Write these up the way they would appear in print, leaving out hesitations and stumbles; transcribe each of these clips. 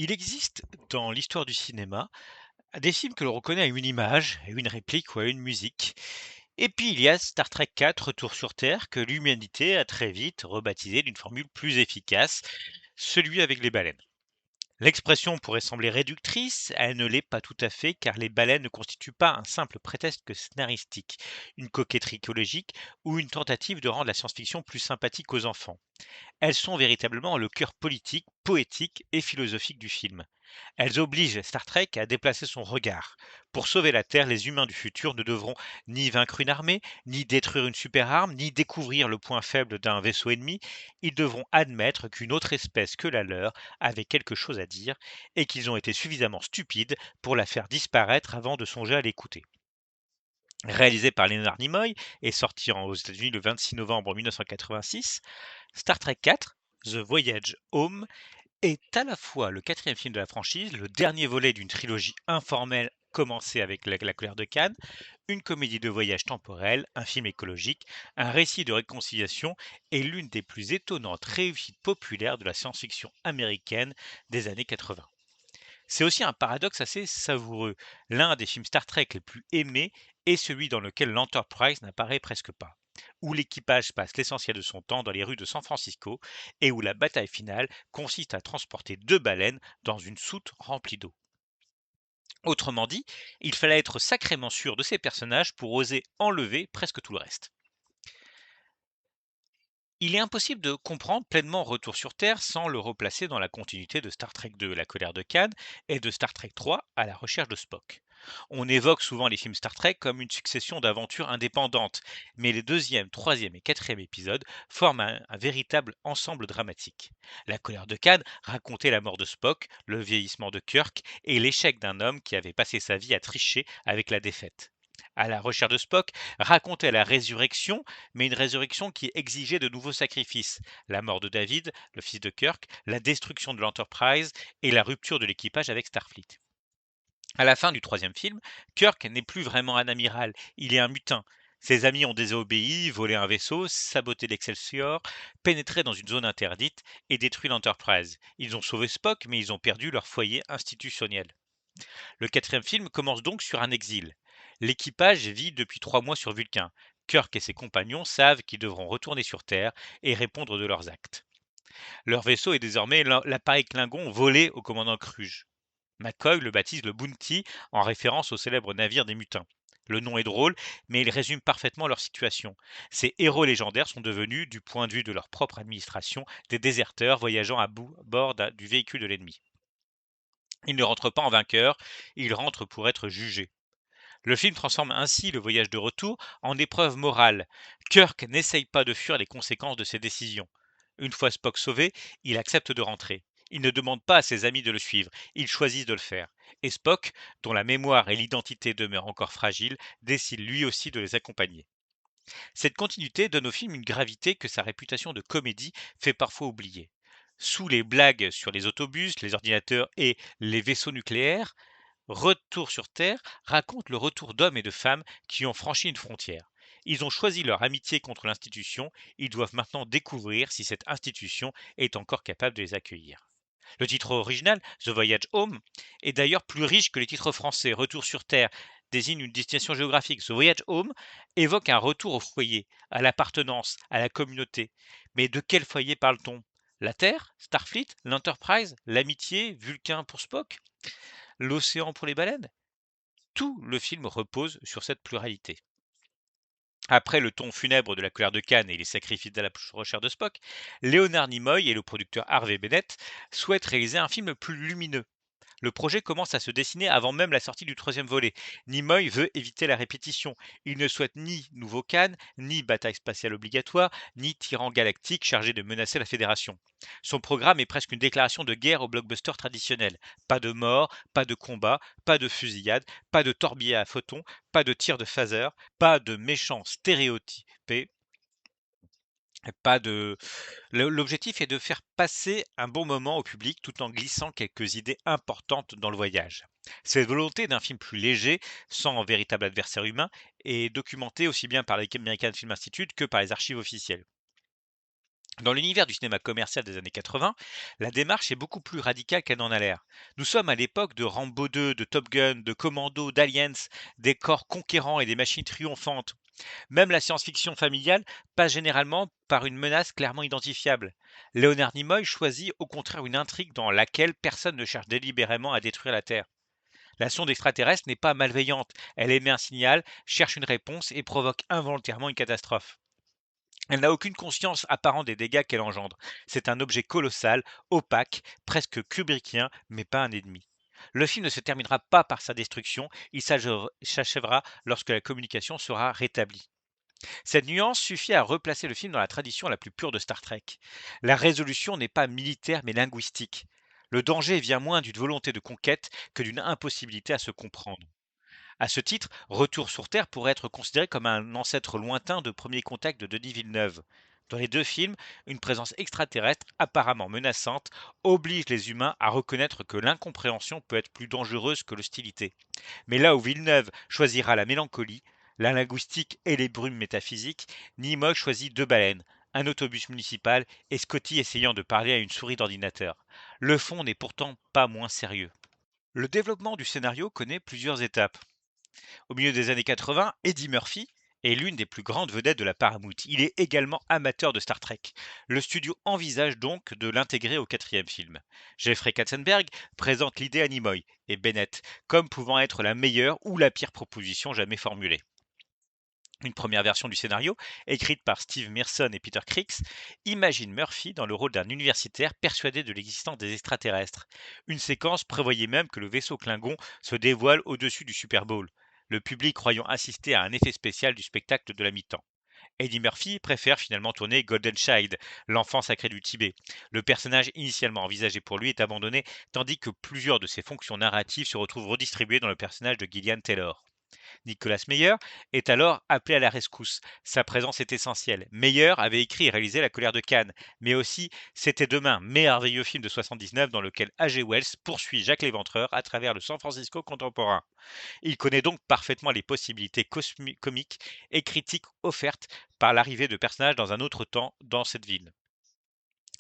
Il existe dans l'histoire du cinéma des films que l'on reconnaît à une image, à une réplique ou à une musique. Et puis il y a Star Trek 4, Retour sur Terre, que l'humanité a très vite rebaptisé d'une formule plus efficace, celui avec les baleines. L'expression pourrait sembler réductrice, elle ne l'est pas tout à fait car les baleines ne constituent pas un simple prétexte scénaristique, une coquetterie écologique ou une tentative de rendre la science-fiction plus sympathique aux enfants. Elles sont véritablement le cœur politique, poétique et philosophique du film. Elles obligent Star Trek à déplacer son regard. Pour sauver la Terre, les humains du futur ne devront ni vaincre une armée, ni détruire une super arme, ni découvrir le point faible d'un vaisseau ennemi. Ils devront admettre qu'une autre espèce que la leur avait quelque chose à dire et qu'ils ont été suffisamment stupides pour la faire disparaître avant de songer à l'écouter. Réalisé par Leonard Nimoy et sorti aux États-Unis le 26 novembre 1986, Star Trek 4, The Voyage Home, est à la fois le quatrième film de la franchise, le dernier volet d'une trilogie informelle commencée avec La colère de Cannes, une comédie de voyage temporel, un film écologique, un récit de réconciliation et l'une des plus étonnantes réussites populaires de la science-fiction américaine des années 80. C'est aussi un paradoxe assez savoureux. L'un des films Star Trek les plus aimés est celui dans lequel l'Enterprise n'apparaît presque pas, où l'équipage passe l'essentiel de son temps dans les rues de San Francisco et où la bataille finale consiste à transporter deux baleines dans une soute remplie d'eau. Autrement dit, il fallait être sacrément sûr de ces personnages pour oser enlever presque tout le reste. Il est impossible de comprendre pleinement Retour sur Terre sans le replacer dans la continuité de Star Trek 2, La colère de Khan, et de Star Trek 3, À la recherche de Spock. On évoque souvent les films Star Trek comme une succession d'aventures indépendantes, mais les deuxième, troisième et quatrième épisodes forment un véritable ensemble dramatique. La colère de Khan racontait la mort de Spock, le vieillissement de Kirk et l'échec d'un homme qui avait passé sa vie à tricher avec la défaite. À la recherche de Spock racontait la résurrection, mais une résurrection qui exigeait de nouveaux sacrifices. La mort de David, le fils de Kirk, la destruction de l'Enterprise et la rupture de l'équipage avec Starfleet. À la fin du troisième film, Kirk n'est plus vraiment un amiral, il est un mutin. Ses amis ont désobéi, volé un vaisseau, saboté l'Excelsior, pénétré dans une zone interdite et détruit l'Enterprise. Ils ont sauvé Spock, mais ils ont perdu leur foyer institutionnel. Le quatrième film commence donc sur un exil. L'équipage vit depuis 3 mois sur Vulcain. Kirk et ses compagnons savent qu'ils devront retourner sur Terre et répondre de leurs actes. Leur vaisseau est désormais l'appareil Klingon volé au commandant Kruge. McCoy le baptise le Bounty en référence au célèbre navire des mutins. Le nom est drôle, mais il résume parfaitement leur situation. Ces héros légendaires sont devenus, du point de vue de leur propre administration, des déserteurs voyageant à bord du véhicule de l'ennemi. Ils ne rentrent pas en vainqueurs, ils rentrent pour être jugés. Le film transforme ainsi le voyage de retour en épreuve morale. Kirk n'essaye pas de fuir les conséquences de ses décisions. Une fois Spock sauvé, il accepte de rentrer. Il ne demande pas à ses amis de le suivre, ils choisissent de le faire. Et Spock, dont la mémoire et l'identité demeurent encore fragiles, décide lui aussi de les accompagner. Cette continuité donne au film une gravité que sa réputation de comédie fait parfois oublier. Sous les blagues sur les autobus, les ordinateurs et les vaisseaux nucléaires, Retour sur Terre raconte le retour d'hommes et de femmes qui ont franchi une frontière. Ils ont choisi leur amitié contre l'institution, ils doivent maintenant découvrir si cette institution est encore capable de les accueillir. Le titre original, The Voyage Home, est d'ailleurs plus riche que les titres français. Retour sur Terre désigne une destination géographique. The Voyage Home évoque un retour au foyer, à l'appartenance, à la communauté. Mais de quel foyer parle-t-on? La Terre, Starfleet, l'Enterprise, l'amitié, Vulcain pour Spock, l'océan pour les baleines? Tout le film repose sur cette pluralité. Après le ton funèbre de La colère de Cannes et les sacrifices de la recherche de Spock, Leonard Nimoy et le producteur Harvey Bennett souhaitent réaliser un film plus lumineux. Le projet commence à se dessiner avant même la sortie du troisième volet. Nimoy veut éviter la répétition. Il ne souhaite ni nouveau Khan, ni bataille spatiale obligatoire, ni tyran galactique chargé de menacer la Fédération. Son programme est presque une déclaration de guerre au blockbuster traditionnel. Pas de mort, pas de combat, pas de fusillade, pas de torbillés à photons, pas de tir de phaser, pas de méchants stéréotypés, pas de l'objectif est de faire passer un bon moment au public tout en glissant quelques idées importantes dans le voyage. Cette volonté d'un film plus léger, sans véritable adversaire humain, est documentée aussi bien par l'American Film Institute que par les archives officielles. Dans l'univers du cinéma commercial des années 80, la démarche est beaucoup plus radicale qu'elle n'en a l'air. Nous sommes à l'époque de Rambo 2, de Top Gun, de Commando, d'Aliens, des corps conquérants et des machines triomphantes. Même la science-fiction familiale passe généralement par une menace clairement identifiable. Léonard Nimoy choisit au contraire une intrigue dans laquelle personne ne cherche délibérément à détruire la Terre. La sonde extraterrestre n'est pas malveillante, elle émet un signal, cherche une réponse et provoque involontairement une catastrophe. Elle n'a aucune conscience apparente des dégâts qu'elle engendre. C'est un objet colossal, opaque, presque kubrickien, mais pas un ennemi. Le film ne se terminera pas par sa destruction, il s'achèvera lorsque la communication sera rétablie. Cette nuance suffit à replacer le film dans la tradition la plus pure de Star Trek. La résolution n'est pas militaire mais linguistique. Le danger vient moins d'une volonté de conquête que d'une impossibilité à se comprendre. À ce titre, Retour sur Terre pourrait être considéré comme un ancêtre lointain de Premier Contact de Denis Villeneuve. Dans les deux films, une présence extraterrestre apparemment menaçante oblige les humains à reconnaître que l'incompréhension peut être plus dangereuse que l'hostilité. Mais là où Villeneuve choisira la mélancolie, la linguistique et les brumes métaphysiques, Nimoy choisit deux baleines, un autobus municipal et Scotty essayant de parler à une souris d'ordinateur. Le fond n'est pourtant pas moins sérieux. Le développement du scénario connaît plusieurs étapes. Au milieu des années 80, Eddie Murphy est l'une des plus grandes vedettes de la Paramount. Il est également amateur de Star Trek. Le studio envisage donc de l'intégrer au quatrième film. Jeffrey Katzenberg présente l'idée à Nimoy et Bennett comme pouvant être la meilleure ou la pire proposition jamais formulée. Une première version du scénario, écrite par Steve Mearson et Peter Creeks, imagine Murphy dans le rôle d'un universitaire persuadé de l'existence des extraterrestres. Une séquence prévoyait même que le vaisseau Klingon se dévoile au-dessus du Super Bowl, le public croyant assister à un effet spécial du spectacle de la mi-temps. Eddie Murphy préfère finalement tourner Golden Child, l'enfant sacré du Tibet. Le personnage initialement envisagé pour lui est abandonné, tandis que plusieurs de ses fonctions narratives se retrouvent redistribuées dans le personnage de Gillian Taylor. Nicolas Meyer est alors appelé à la rescousse. Sa présence est essentielle. Meyer avait écrit et réalisé La colère de Cannes, mais aussi C'était demain, merveilleux film de 79 dans lequel A.G. Wells poursuit Jacques l'Éventreur à travers le San Francisco contemporain. Il connaît donc parfaitement les possibilités comiques et critiques offertes par l'arrivée de personnages dans un autre temps dans cette ville.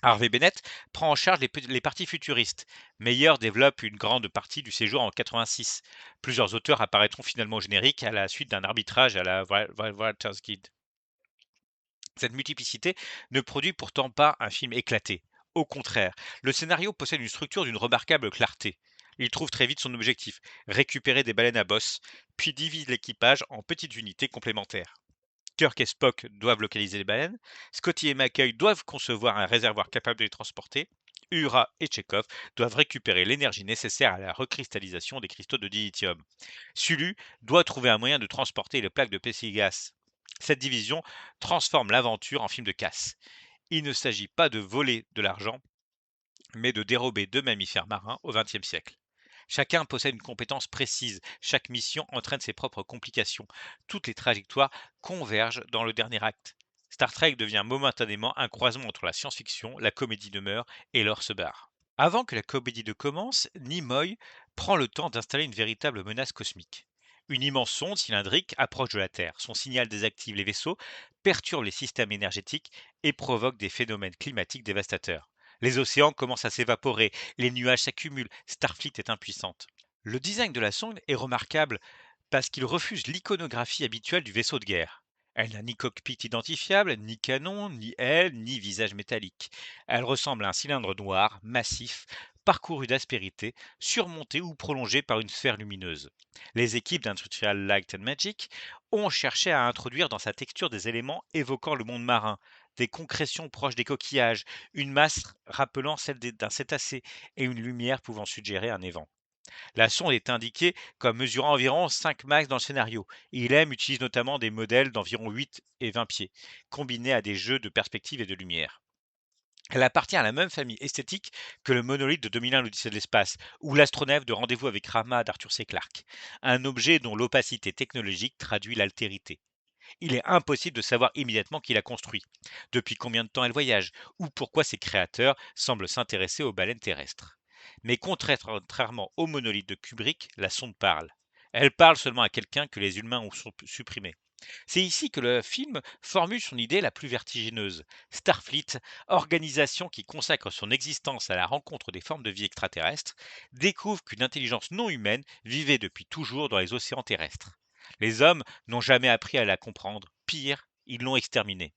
Harvey Bennett prend en charge les parties futuristes. Meyer développe une grande partie du séjour en 86. Plusieurs auteurs apparaîtront finalement au générique à la suite d'un arbitrage à la Writers Guild. Cette multiplicité ne produit pourtant pas un film éclaté. Au contraire, le scénario possède une structure d'une remarquable clarté. Il trouve très vite son objectif, récupérer des baleines à bosse, puis divise l'équipage en petites unités complémentaires. Kirk et Spock doivent localiser les baleines, Scotty et McCoy doivent concevoir un réservoir capable de les transporter, Uhura et Chekhov doivent récupérer l'énergie nécessaire à la recristallisation des cristaux de dilithium. Sulu doit trouver un moyen de transporter les plaques de plexiglas. Cette division transforme l'aventure en film de casse. Il ne s'agit pas de voler de l'argent, mais de dérober deux mammifères marins au XXe siècle. Chacun possède une compétence précise, chaque mission entraîne ses propres complications, toutes les trajectoires convergent dans le dernier acte. Star Trek devient momentanément un croisement entre la science-fiction, la comédie de meurtre et l'or se barre. Avant que la comédie ne commence, Nimoy prend le temps d'installer une véritable menace cosmique. Une immense sonde cylindrique approche de la Terre. Son signal désactive les vaisseaux, perturbe les systèmes énergétiques et provoque des phénomènes climatiques dévastateurs. Les océans commencent à s'évaporer, les nuages s'accumulent, Starfleet est impuissante. Le design de la sonde est remarquable parce qu'il refuse l'iconographie habituelle du vaisseau de guerre. Elle n'a ni cockpit identifiable, ni canon, ni aile, ni visage métallique. Elle ressemble à un cylindre noir, massif, parcouru d'aspérité, surmonté ou prolongé par une sphère lumineuse. Les équipes d'Industrial Light and Magic ont cherché à introduire dans sa texture des éléments évoquant le monde marin, des concrétions proches des coquillages, une masse rappelant celle d'un cétacé et une lumière pouvant suggérer un évent. La sonde est indiquée comme mesurant environ 5 max dans le scénario. ILM utilise notamment des modèles d'environ 8 et 20 pieds, combinés à des jeux de perspective et de lumière. Elle appartient à la même famille esthétique que le monolithe de 2001 l'Odyssée de l'espace ou l'astronef de Rendez-vous avec Rama d'Arthur C. Clarke, un objet dont l'opacité technologique traduit l'altérité. Il est impossible de savoir immédiatement qui l'a construit, depuis combien de temps elle voyage, ou pourquoi ses créateurs semblent s'intéresser aux baleines terrestres. Mais contrairement au monolithe de Kubrick, la sonde parle. Elle parle seulement à quelqu'un que les humains ont supprimé. C'est ici que le film formule son idée la plus vertigineuse. Starfleet, organisation qui consacre son existence à la rencontre des formes de vie extraterrestres, découvre qu'une intelligence non humaine vivait depuis toujours dans les océans terrestres. Les hommes n'ont jamais appris à la comprendre. Pire, ils l'ont exterminée.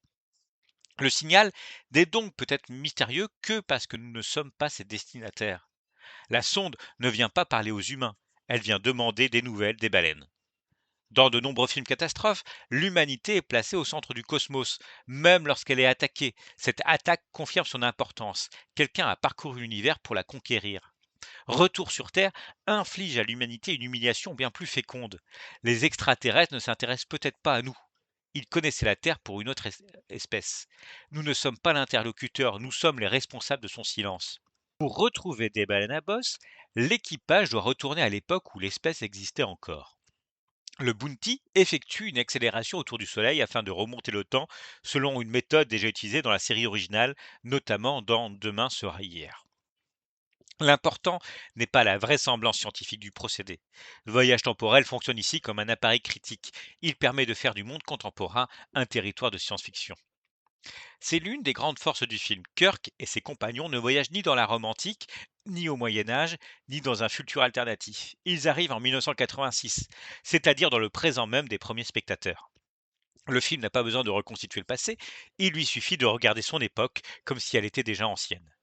Le signal n'est donc peut-être mystérieux que parce que nous ne sommes pas ses destinataires. La sonde ne vient pas parler aux humains, elle vient demander des nouvelles des baleines. Dans de nombreux films catastrophes, l'humanité est placée au centre du cosmos, même lorsqu'elle est attaquée. Cette attaque confirme son importance. Quelqu'un a parcouru l'univers pour la conquérir. Retour sur Terre inflige à l'humanité une humiliation bien plus féconde. Les extraterrestres ne s'intéressent peut-être pas à nous. Ils connaissaient la Terre pour une autre espèce. Nous ne sommes pas l'interlocuteur, nous sommes les responsables de son silence. Pour retrouver des baleines à bosse, l'équipage doit retourner à l'époque où l'espèce existait encore. Le Bounty effectue une accélération autour du Soleil afin de remonter le temps selon une méthode déjà utilisée dans la série originale, notamment dans Demain sera hier. L'important n'est pas la vraisemblance scientifique du procédé. Le voyage temporel fonctionne ici comme un appareil critique. Il permet de faire du monde contemporain un territoire de science-fiction. C'est l'une des grandes forces du film. Kirk et ses compagnons ne voyagent ni dans la Rome antique, ni au Moyen Âge, ni dans un futur alternatif. Ils arrivent en 1986, c'est-à-dire dans le présent même des premiers spectateurs. Le film n'a pas besoin de reconstituer le passé, il lui suffit de regarder son époque comme si elle était déjà ancienne.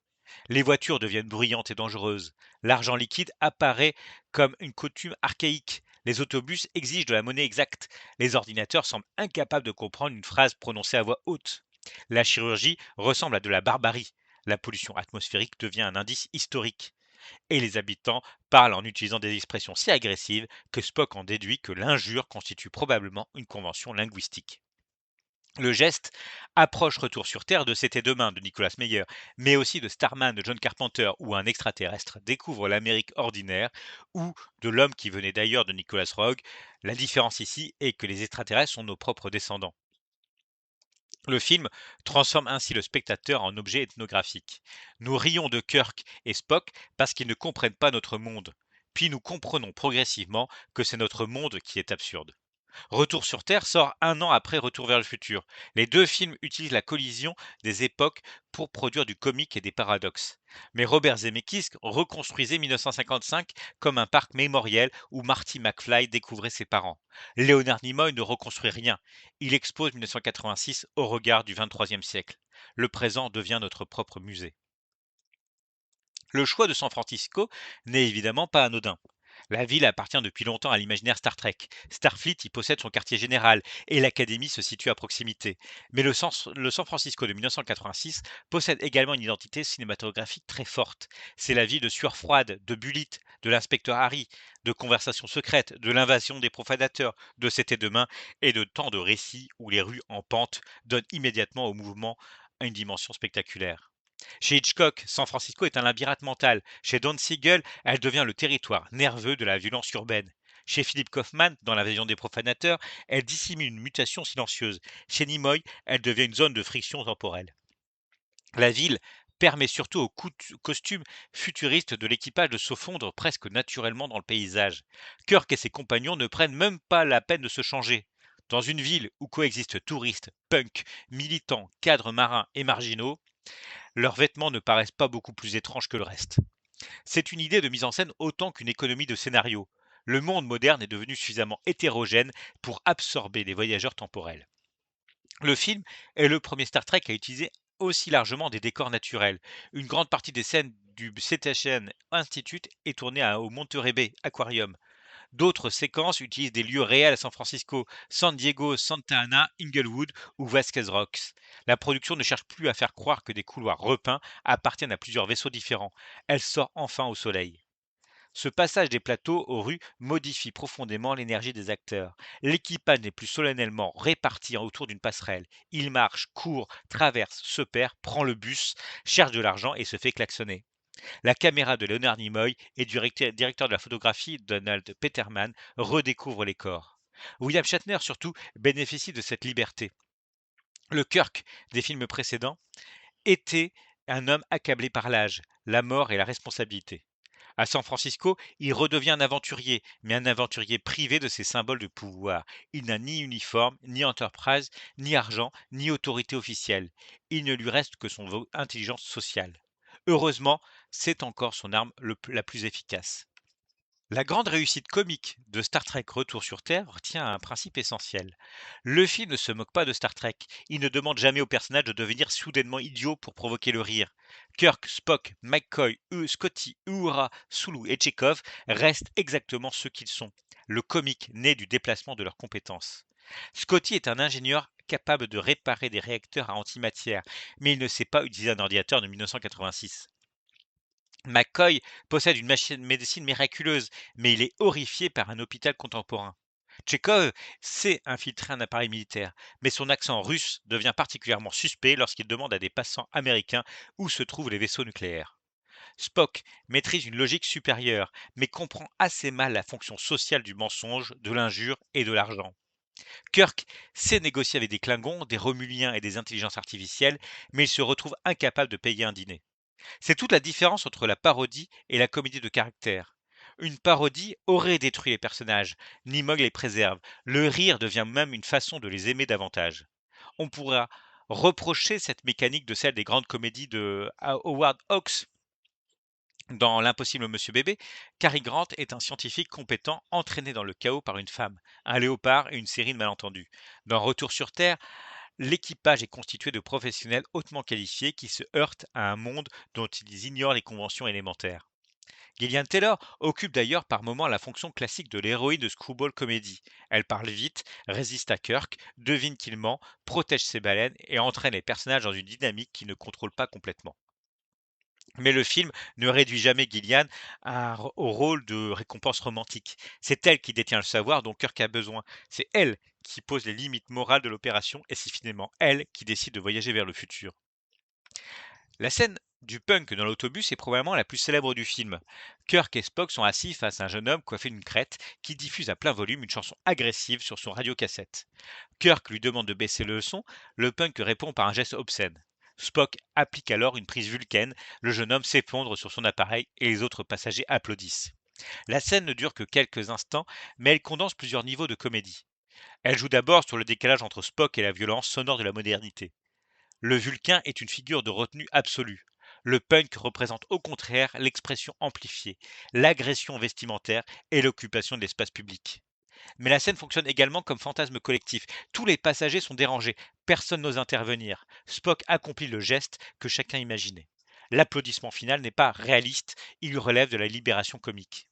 Les voitures deviennent bruyantes et dangereuses. L'argent liquide apparaît comme une coutume archaïque. Les autobus exigent de la monnaie exacte. Les ordinateurs semblent incapables de comprendre une phrase prononcée à voix haute. La chirurgie ressemble à de la barbarie. La pollution atmosphérique devient un indice historique. Et les habitants parlent en utilisant des expressions si agressives que Spock en déduit que l'injure constitue probablement une convention linguistique. Le geste approche Retour sur Terre de C'était demain de Nicolas Meyer, mais aussi de Starman de John Carpenter, où un extraterrestre découvre l'Amérique ordinaire, ou de L'homme qui venait d'ailleurs de Nicolas Roeg. La différence ici est que les extraterrestres sont nos propres descendants. Le film transforme ainsi le spectateur en objet ethnographique. Nous rions de Kirk et Spock parce qu'ils ne comprennent pas notre monde. Puis nous comprenons progressivement que c'est notre monde qui est absurde. Retour sur Terre sort un an après Retour vers le futur. Les deux films utilisent la collision des époques pour produire du comique et des paradoxes. Mais Robert Zemeckis reconstruisait 1955 comme un parc mémoriel où Marty McFly découvrait ses parents. Leonard Nimoy ne reconstruit rien. Il expose 1986 au regard du 23e siècle. Le présent devient notre propre musée. Le choix de San Francisco n'est évidemment pas anodin. La ville appartient depuis longtemps à l'imaginaire Star Trek. Starfleet y possède son quartier général et l'académie se situe à proximité. Mais le San Francisco de 1986 possède également une identité cinématographique très forte. C'est la vie de sueur froide, de Bullitt, de l'inspecteur Harry, de conversations secrètes, de l'invasion des profanateurs, de C'était demain et de tant de récits où les rues en pente donnent immédiatement au mouvement une dimension spectaculaire. Chez Hitchcock, San Francisco est un labyrinthe mental. Chez Don Siegel, elle devient le territoire nerveux de la violence urbaine. Chez Philip Kaufman, dans L'invasion des profanateurs, elle dissimule une mutation silencieuse. Chez Nimoy, elle devient une zone de friction temporelle. La ville permet surtout aux costumes futuristes de l'équipage de se fondre presque naturellement dans le paysage. Kirk et ses compagnons ne prennent même pas la peine de se changer. Dans une ville où coexistent touristes, punks, militants, cadres marins et marginaux, leurs vêtements ne paraissent pas beaucoup plus étranges que le reste. C'est une idée de mise en scène autant qu'une économie de scénario. Le monde moderne est devenu suffisamment hétérogène pour absorber les voyageurs temporels. Le film est le premier Star Trek à utiliser aussi largement des décors naturels. Une grande partie des scènes du Cetacean Institute est tournée au Monterey Bay Aquarium. D'autres séquences utilisent des lieux réels à San Francisco, San Diego, Santa Ana, Inglewood ou Vasquez Rocks. La production ne cherche plus à faire croire que des couloirs repeints appartiennent à plusieurs vaisseaux différents. Elle sort enfin au soleil. Ce passage des plateaux aux rues modifie profondément l'énergie des acteurs. L'équipage n'est plus solennellement réparti autour d'une passerelle. Il marche, court, traverse, se perd, prend le bus, cherche de l'argent et se fait klaxonner. La caméra de Leonard Nimoy et du directeur de la photographie Donald Peterman redécouvre les corps. William Shatner surtout bénéficie de cette liberté. Le Kirk des films précédents était un homme accablé par l'âge, la mort et la responsabilité. À San Francisco, il redevient un aventurier, mais un aventurier privé de ses symboles de pouvoir. Il n'a ni uniforme, ni enterprise, ni argent, ni autorité officielle. Il ne lui reste que son intelligence sociale. Heureusement, c'est encore son arme la plus efficace. La grande réussite comique de Star Trek Retour sur Terre tient à un principe essentiel. Le film ne se moque pas de Star Trek. Il ne demande jamais au personnage de devenir soudainement idiot pour provoquer le rire. Kirk, Spock, McCoy, Scotty, Uhura, Sulu et Chekhov restent exactement ceux qu'ils sont. Le comique naît du déplacement de leurs compétences. Scotty est un ingénieur capable de réparer des réacteurs à antimatière, mais il ne sait pas utiliser un ordinateur de 1986. McCoy possède une machine médecine miraculeuse, mais il est horrifié par un hôpital contemporain. Tchekhov sait infiltrer un appareil militaire, mais son accent russe devient particulièrement suspect lorsqu'il demande à des passants américains où se trouvent les vaisseaux nucléaires. Spock maîtrise une logique supérieure, mais comprend assez mal la fonction sociale du mensonge, de l'injure et de l'argent. Kirk sait négocier avec des Klingons, des Romuliens et des intelligences artificielles, mais il se retrouve incapable de payer un dîner. C'est toute la différence entre la parodie et la comédie de caractère. Une parodie aurait détruit les personnages, Nimoy les préserve. Le rire devient même une façon de les aimer davantage. On pourra reprocher cette mécanique de celle des grandes comédies de Howard Hawks dans L'Impossible Monsieur Bébé. Cary Grant est un scientifique compétent entraîné dans le chaos par une femme, un léopard et une série de malentendus. Dans Retour sur Terre, l'équipage est constitué de professionnels hautement qualifiés qui se heurtent à un monde dont ils ignorent les conventions élémentaires. Gillian Taylor occupe d'ailleurs par moments la fonction classique de l'héroïne de screwball comédie. Elle parle vite, résiste à Kirk, devine qu'il ment, protège ses baleines et entraîne les personnages dans une dynamique qu'il ne contrôle pas complètement. Mais le film ne réduit jamais Gillian au rôle de récompense romantique. C'est elle qui détient le savoir dont Kirk a besoin. C'est elle qui pose les limites morales de l'opération et c'est finalement elle qui décide de voyager vers le futur. La scène du punk dans l'autobus est probablement la plus célèbre du film. Kirk et Spock sont assis face à un jeune homme coiffé d'une crête qui diffuse à plein volume une chanson agressive sur son radiocassette. Kirk lui demande de baisser le son, le punk répond par un geste obscène. Spock applique alors une prise vulcaine, le jeune homme s'effondre sur son appareil et les autres passagers applaudissent. La scène ne dure que quelques instants, mais elle condense plusieurs niveaux de comédie. Elle joue d'abord sur le décalage entre Spock et la violence sonore de la modernité. Le Vulcain est une figure de retenue absolue. Le punk représente au contraire l'expression amplifiée, l'agression vestimentaire et l'occupation de l'espace public. Mais la scène fonctionne également comme fantasme collectif. Tous les passagers sont dérangés, personne n'ose intervenir. Spock accomplit le geste que chacun imaginait. L'applaudissement final n'est pas réaliste, il relève de la libération comique.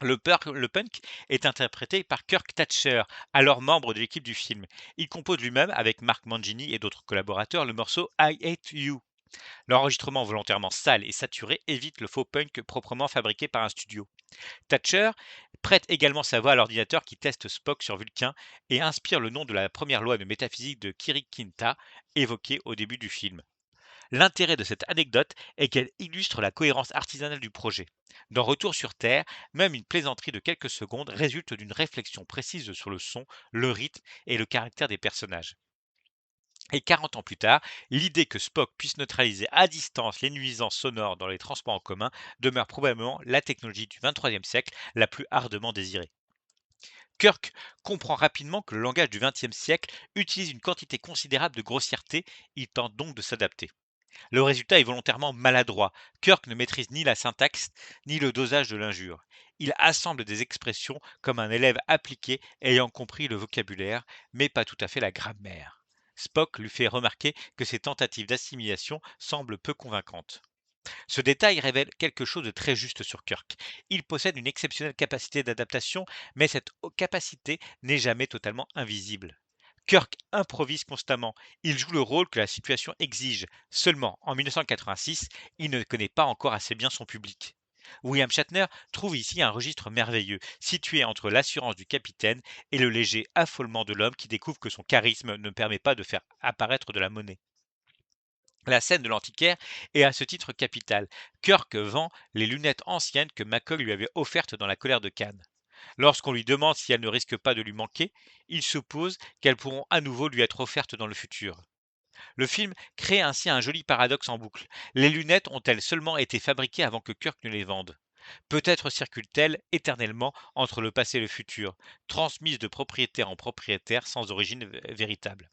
Le punk est interprété par Kirk Thatcher, alors membre de l'équipe du film. Il compose lui-même, avec Mark Mangini et d'autres collaborateurs, le morceau I Hate You. L'enregistrement volontairement sale et saturé évite le faux punk proprement fabriqué par un studio. Thatcher prête également sa voix à l'ordinateur qui teste Spock sur Vulcain et inspire le nom de la première loi de métaphysique de Kirikinta évoquée au début du film. L'intérêt de cette anecdote est qu'elle illustre la cohérence artisanale du projet. Dans Retour sur Terre, même une plaisanterie de quelques secondes résulte d'une réflexion précise sur le son, le rythme et le caractère des personnages. Et 40 ans plus tard, l'idée que Spock puisse neutraliser à distance les nuisances sonores dans les transports en commun demeure probablement la technologie du 23e siècle la plus ardemment désirée. Kirk comprend rapidement que le langage du 20e siècle utilise une quantité considérable de grossièreté, il tente donc de s'adapter. Le résultat est volontairement maladroit. Kirk ne maîtrise ni la syntaxe ni le dosage de l'injure. Il assemble des expressions comme un élève appliqué ayant compris le vocabulaire, mais pas tout à fait la grammaire. Spock lui fait remarquer que ses tentatives d'assimilation semblent peu convaincantes. Ce détail révèle quelque chose de très juste sur Kirk. Il possède une exceptionnelle capacité d'adaptation, mais cette capacité n'est jamais totalement invisible. Kirk improvise constamment. Il joue le rôle que la situation exige. Seulement, en 1986, il ne connaît pas encore assez bien son public. William Shatner trouve ici un registre merveilleux, situé entre l'assurance du capitaine et le léger affolement de l'homme qui découvre que son charisme ne permet pas de faire apparaître de la monnaie. La scène de l'antiquaire est à ce titre capitale. Kirk vend les lunettes anciennes que McCoy lui avait offertes dans la colère de Cannes. Lorsqu'on lui demande si elles ne risquent pas de lui manquer, il suppose qu'elles pourront à nouveau lui être offertes dans le futur. Le film crée ainsi un joli paradoxe en boucle. Les lunettes ont-elles seulement été fabriquées avant que Kirk ne les vende? Peut-être circule-t-elle éternellement entre le passé et le futur, transmise de propriétaire en propriétaire sans origine véritable.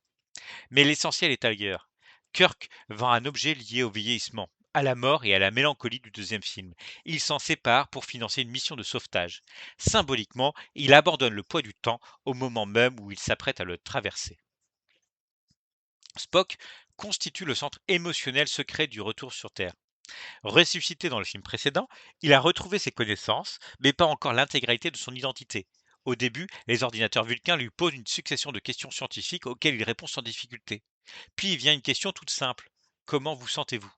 Mais l'essentiel est ailleurs. Kirk vend un objet lié au vieillissement, à la mort et à la mélancolie du deuxième film. Il s'en sépare pour financer une mission de sauvetage. Symboliquement, il abandonne le poids du temps au moment même où il s'apprête à le traverser. Spock constitue le centre émotionnel secret du retour sur Terre. Ressuscité dans le film précédent, il a retrouvé ses connaissances, mais pas encore l'intégralité de son identité. Au début, les ordinateurs vulcains lui posent une succession de questions scientifiques auxquelles il répond sans difficulté. Puis vient une question toute simple. Comment vous sentez-vous?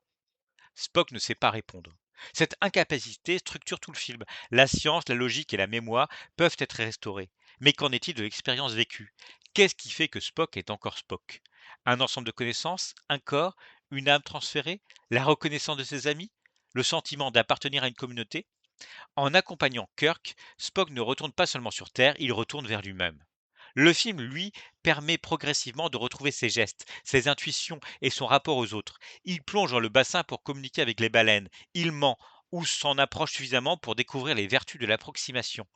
Spock ne sait pas répondre. Cette incapacité structure tout le film. La science, la logique et la mémoire peuvent être restaurées. Mais qu'en est-il de l'expérience vécue? Qu'est-ce qui fait que Spock est encore Spock? Un ensemble de connaissances? Un corps? Une âme transférée? La reconnaissance de ses amis? Le sentiment d'appartenir à une communauté? En accompagnant Kirk, Spock ne retourne pas seulement sur Terre, il retourne vers lui-même. Le film, lui, permet progressivement de retrouver ses gestes, ses intuitions et son rapport aux autres. Il plonge dans le bassin pour communiquer avec les baleines. Il ment ou s'en approche suffisamment pour découvrir les vertus de l'approximation.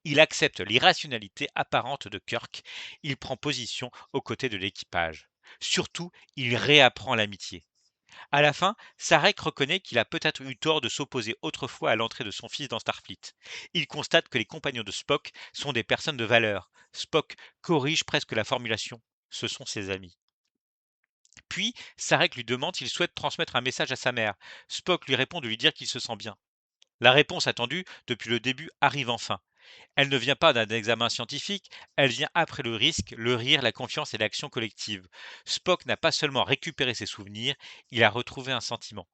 Il accepte l'irrationalité apparente de Kirk. Il prend position aux côtés de l'équipage. Surtout, il réapprend l'amitié. À la fin, Sarek reconnaît qu'il a peut-être eu tort de s'opposer autrefois à l'entrée de son fils dans Starfleet. Il constate que les compagnons de Spock sont des personnes de valeur. Spock corrige presque la formulation. Ce sont ses amis. Puis, Sarek lui demande s'il souhaite transmettre un message à sa mère. Spock lui répond de lui dire qu'il se sent bien. La réponse attendue depuis le début arrive enfin. Elle ne vient pas d'un examen scientifique, elle vient après le risque, le rire, la confiance et l'action collective. Spock n'a pas seulement récupéré ses souvenirs, il a retrouvé un sentiment.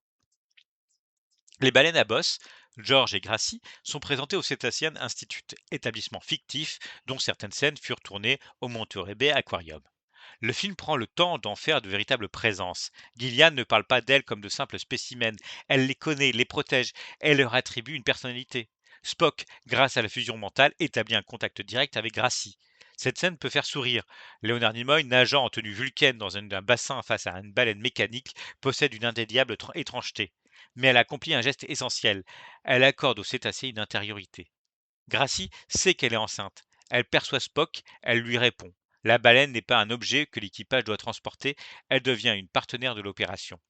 Les baleines à bosse, George et Gracie, sont présentées au Cetacean Institute, établissement fictif dont certaines scènes furent tournées au Monterey Bay Aquarium. Le film prend le temps d'en faire de véritables présences. Gillian ne parle pas d'elles comme de simples spécimens, elle les connaît, les protège, elle leur attribue une personnalité. Spock, grâce à la fusion mentale, établit un contact direct avec Gracie. Cette scène peut faire sourire. Leonard Nimoy, nageant en tenue vulcaine dans un bassin face à une baleine mécanique, possède une indéniable étrangeté. Mais elle accomplit un geste essentiel. Elle accorde au cétacé une intériorité. Gracie sait qu'elle est enceinte. Elle perçoit Spock, elle lui répond. La baleine n'est pas un objet que l'équipage doit transporter, elle devient une partenaire de l'opération.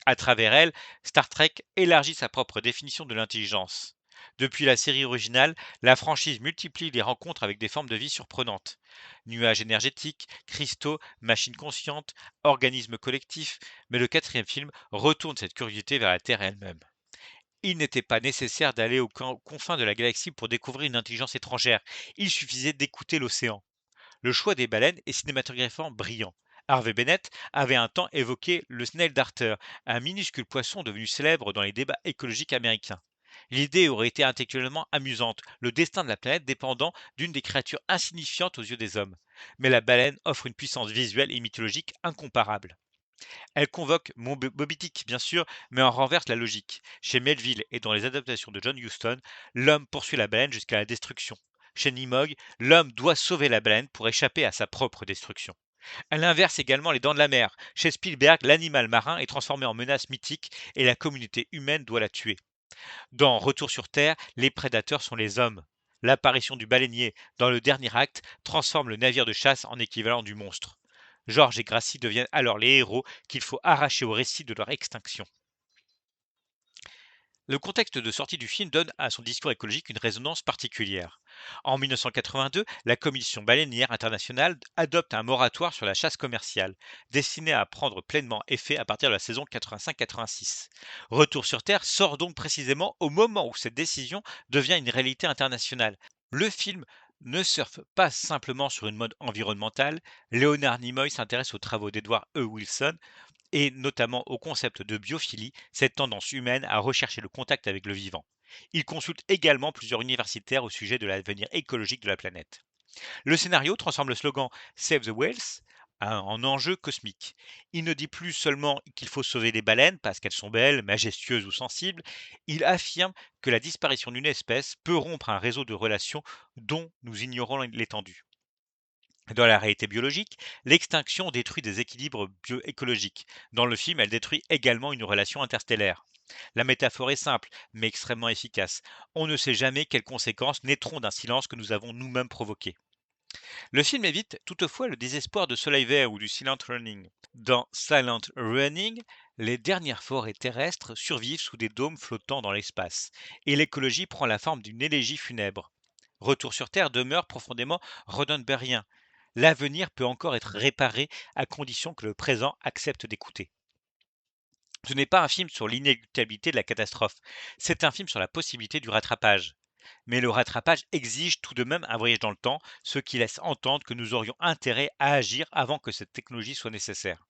À travers elle, Star Trek élargit sa propre définition de l'intelligence. Depuis la série originale, la franchise multiplie les rencontres avec des formes de vie surprenantes. Nuages énergétiques, cristaux, machines conscientes, organismes collectifs, mais le quatrième film retourne cette curiosité vers la Terre elle-même. Il n'était pas nécessaire d'aller aux confins de la galaxie pour découvrir une intelligence étrangère. Il suffisait d'écouter l'océan. Le choix des baleines est cinématographiquement brillant. Harvey Bennett avait un temps évoqué le snail darter, un minuscule poisson devenu célèbre dans les débats écologiques américains. L'idée aurait été intellectuellement amusante, le destin de la planète dépendant d'une des créatures insignifiantes aux yeux des hommes. Mais la baleine offre une puissance visuelle et mythologique incomparable. Elle convoque Moby Dick, bien sûr, mais en renverse la logique. Chez Melville et dans les adaptations de John Huston, l'homme poursuit la baleine jusqu'à la destruction. Chez Nimoy, l'homme doit sauver la baleine pour échapper à sa propre destruction. Elle inverse également les dents de la mer. Chez Spielberg, l'animal marin est transformé en menace mythique et la communauté humaine doit la tuer. Dans Retour sur Terre, les prédateurs sont les hommes. L'apparition du baleinier dans le dernier acte transforme le navire de chasse en équivalent du monstre. George et Gracie deviennent alors les héros qu'il faut arracher au récit de leur extinction. Le contexte de sortie du film donne à son discours écologique une résonance particulière. En 1982, la Commission baleinière internationale adopte un moratoire sur la chasse commerciale, destiné à prendre pleinement effet à partir de la saison 85-86. Retour sur Terre sort donc précisément au moment où cette décision devient une réalité internationale. Le film ne surfe pas simplement sur une mode environnementale, Leonard Nimoy s'intéresse aux travaux d'Edward E. Wilson et notamment au concept de biophilie, cette tendance humaine à rechercher le contact avec le vivant. Il consulte également plusieurs universitaires au sujet de l'avenir écologique de la planète. Le scénario transforme le slogan Save the Whales en enjeu cosmique. Il ne dit plus seulement qu'il faut sauver les baleines parce qu'elles sont belles, majestueuses ou sensibles, il affirme que la disparition d'une espèce peut rompre un réseau de relations dont nous ignorons l'étendue. Dans la réalité biologique, l'extinction détruit des équilibres bioécologiques. Dans le film, elle détruit également une relation interstellaire. La métaphore est simple, mais extrêmement efficace. On ne sait jamais quelles conséquences naîtront d'un silence que nous avons nous-mêmes provoqué. Le film évite toutefois le désespoir de Soleil Vert ou du Silent Running. Dans Silent Running, les dernières forêts terrestres survivent sous des dômes flottant dans l'espace, et l'écologie prend la forme d'une élégie funèbre. Retour sur Terre demeure profondément Roddenberrien. L'avenir peut encore être réparé à condition que le présent accepte d'écouter. Ce n'est pas un film sur l'inéluctabilité de la catastrophe, c'est un film sur la possibilité du rattrapage. Mais le rattrapage exige tout de même un voyage dans le temps, ce qui laisse entendre que nous aurions intérêt à agir avant que cette technologie soit nécessaire.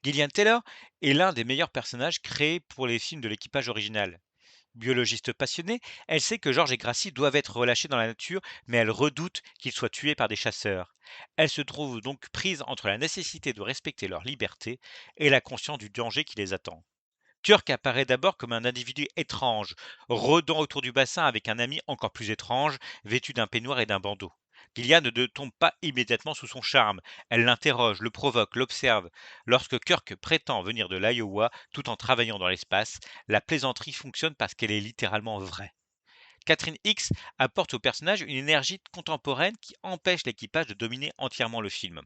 Gillian Taylor est l'un des meilleurs personnages créés pour les films de l'équipage original. Biologiste passionnée, elle sait que George et Gracie doivent être relâchés dans la nature, mais elle redoute qu'ils soient tués par des chasseurs. Elle se trouve donc prise entre la nécessité de respecter leur liberté et la conscience du danger qui les attend. Kirk apparaît d'abord comme un individu étrange, rôdant autour du bassin avec un ami encore plus étrange, vêtu d'un peignoir et d'un bandeau. Gillian ne tombe pas immédiatement sous son charme. Elle l'interroge, le provoque, l'observe. Lorsque Kirk prétend venir de l'Iowa tout en travaillant dans l'espace, la plaisanterie fonctionne parce qu'elle est littéralement vraie. Catherine Hicks apporte au personnage une énergie contemporaine qui empêche l'équipage de dominer entièrement le film.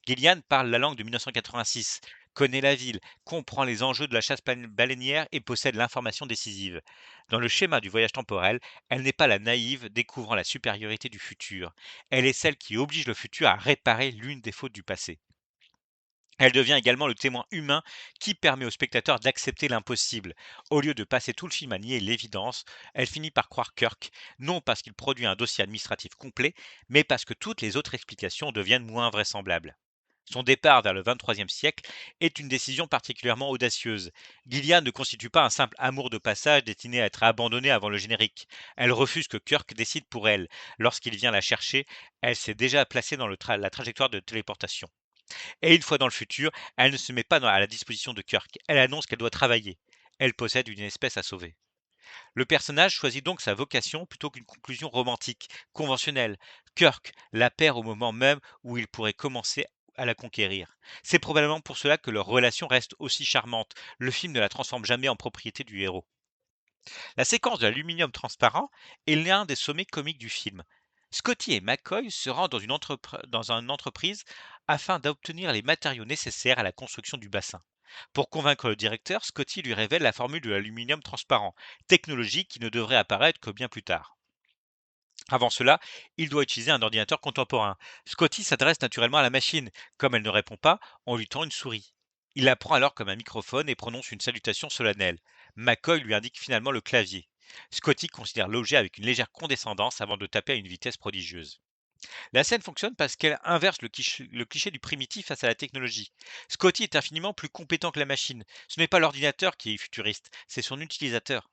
Gillian parle la langue de 1986, connaît la ville, comprend les enjeux de la chasse baleinière et possède l'information décisive. Dans le schéma du voyage temporel, elle n'est pas la naïve découvrant la supériorité du futur. Elle est celle qui oblige le futur à réparer l'une des fautes du passé. Elle devient également le témoin humain qui permet au spectateur d'accepter l'impossible. Au lieu de passer tout le film à nier l'évidence, elle finit par croire Kirk, non parce qu'il produit un dossier administratif complet, mais parce que toutes les autres explications deviennent moins vraisemblables. Son départ vers le 23e siècle est une décision particulièrement audacieuse. Gillian ne constitue pas un simple amour de passage destiné à être abandonné avant le générique. Elle refuse que Kirk décide pour elle. Lorsqu'il vient la chercher, elle s'est déjà placée dans la trajectoire de téléportation. Et une fois dans le futur, elle ne se met pas à la disposition de Kirk. Elle annonce qu'elle doit travailler. Elle possède une espèce à sauver. Le personnage choisit donc sa vocation plutôt qu'une conclusion romantique, conventionnelle. Kirk la perd au moment même où il pourrait commencer à la conquérir. C'est probablement pour cela que leur relation reste aussi charmante. Le film ne la transforme jamais en propriété du héros. La séquence de l'aluminium transparent est l'un des sommets comiques du film. Scotty et McCoy se rendent dans une entreprise afin d'obtenir les matériaux nécessaires à la construction du bassin. Pour convaincre le directeur, Scotty lui révèle la formule de l'aluminium transparent, technologie qui ne devrait apparaître que bien plus tard. Avant cela, il doit utiliser un ordinateur contemporain. Scotty s'adresse naturellement à la machine. Comme elle ne répond pas, on lui tend une souris. Il la prend alors comme un microphone et prononce une salutation solennelle. McCoy lui indique finalement le clavier. Scotty considère l'objet avec une légère condescendance avant de taper à une vitesse prodigieuse. La scène fonctionne parce qu'elle inverse le cliché du primitif face à la technologie. Scotty est infiniment plus compétent que la machine. Ce n'est pas l'ordinateur qui est futuriste, c'est son utilisateur.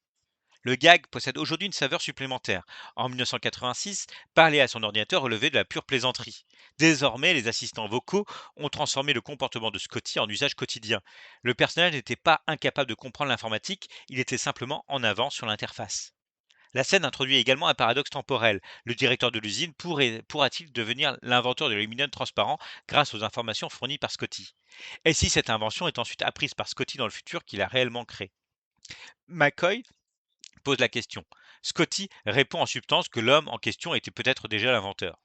Le gag possède aujourd'hui une saveur supplémentaire. En 1986, parler à son ordinateur relevait de la pure plaisanterie. Désormais, les assistants vocaux ont transformé le comportement de Scotty en usage quotidien. Le personnage n'était pas incapable de comprendre l'informatique, il était simplement en avance sur l'interface. La scène introduit également un paradoxe temporel. Le directeur de l'usine pourra-t-il devenir l'inventeur de l'aluminium transparent grâce aux informations fournies par Scotty? Et si cette invention est ensuite apprise par Scotty dans le futur qu'il a réellement créé? McCoy pose la question. Scotty répond en substance que l'homme en question était peut-être déjà l'inventeur.